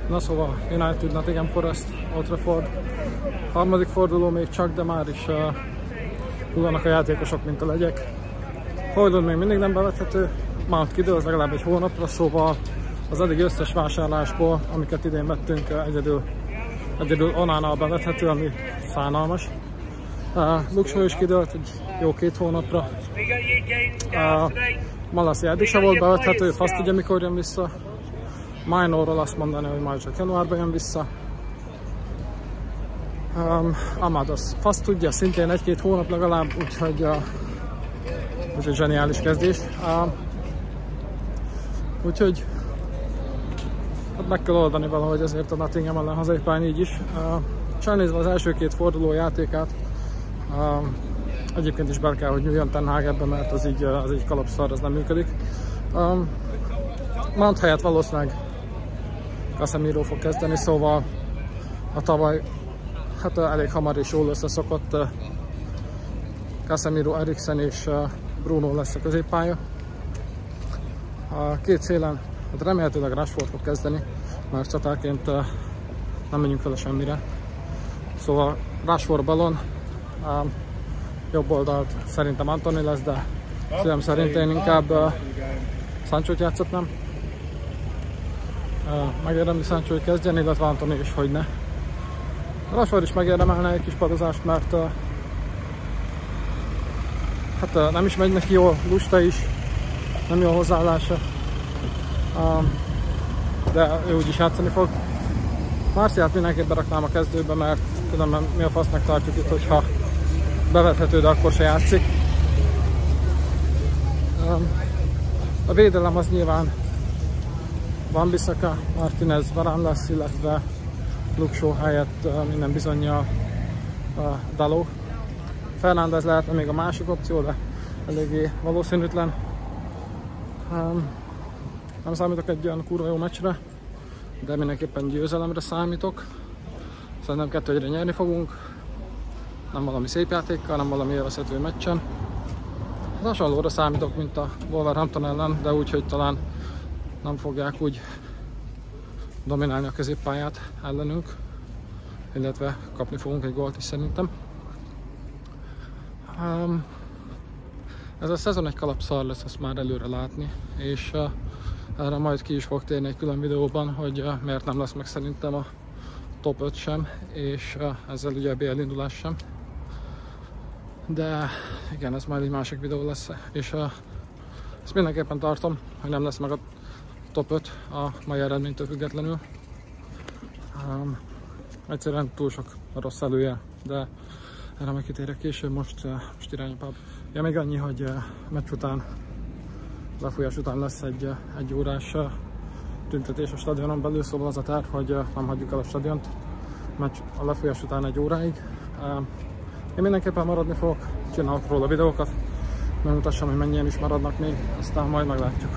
Na szóval, United Nottingham Forest, Old Trafford. Harmadik forduló még csak, de már is vannak a játékosok, mint a legyek. Højlund még mindig nem bevethető, Mount kidőlt legalább egy hónapra, szóval az eddig összes vásárlásból, amiket idén vettünk, egyedül Onana bevethető, ami szánalmas. Luke Shaw is kidőlt egy jó 2 hónapra. Malacia eddig sem volt bevethető, azt tudja mikor jön vissza. Minorról azt mondani, hogy majd csak januárban jön vissza. Ahmad az azt tudja, szintén 1-2 hónap legalább, úgyhogy zseniális kezdés. Úgyhogy meg kell oldani valahogy ezért a Nottingham ellen hazai pályán így is. Sajnézve az első 2 forduló játékát, egyébként is bele kell, hogy nyúljon Ten Hag ebbe, mert az így kalapszar, az nem működik. Mount helyett valószínűleg Casemiro fog kezdeni, szóval a tavaly elég hamar és jól összeszokott Casemiro, Eriksen és Bruno lesz a középpálya. A két szélen remélhetőleg Rashford fog kezdeni, mert csatárként nem menjünk vele semmire. Szóval Rashford balon, jobb oldalt szerintem Antony lesz, de szívem szerint én inkább Sanchót játszottam. Megérdemli Sancho, hogy kezdjen, illetve Antony is, hogy ne. Rashford is megérdemelne egy kis padozást, mert nem is megy neki jól, lusta is, nem jó hozzáállása, de ő úgyis játszani fog. Marcialt mindenképp beraknám a kezdőbe, mert különben mi a fasznak tartjuk itt, hogyha bevethető, de akkor se játszik. A védelem az nyilván Wan-Bissaka, Martinez, Varane lesz, illetve Luke Shaw helyett minden bizonnyal Dalot. Fernandes lehetne még a másik opció, de eléggé valószínűtlen. Nem számítok egy olyan kurva jó meccsre, de mindenképpen győzelemre számítok. Szerintem 2-1-re nyerni fogunk. Nem valami szép játékkal, nem valami élvezhető meccsen. Hasonlóra számítok, mint a Wolverhampton ellen, de úgy, hogy talán nem fogják úgy dominálni a középpályát ellenünk, illetve kapni fogunk egy gólt is szerintem. Ez a szezon egy kalapszar lesz, ezt már előre látni, és erre majd ki is fog térni egy külön videóban, hogy miért nem lesz meg szerintem a top 5 sem, és ezzel ugye a BL indulás sem. De igen, ez majd egy másik videó lesz, és ezt mindenképpen tartom, hogy nem lesz meg a top 5 a mai eredménytől függetlenül. Egyszerűen túl sok a rossz elője, de erre meg kitérek később, most irány a pub. Ja, még annyi, hogy meccs után, lefújás után lesz egy órás tüntetés a stadionon belül, szóval az a terv, hogy nem hagyjuk el a stadiont. A lefújás után 1 óráig. Én mindenképpen maradni fogok, csinálok róla videókat, megmutassam, hogy mennyien is maradnak még, aztán majd meglátjuk.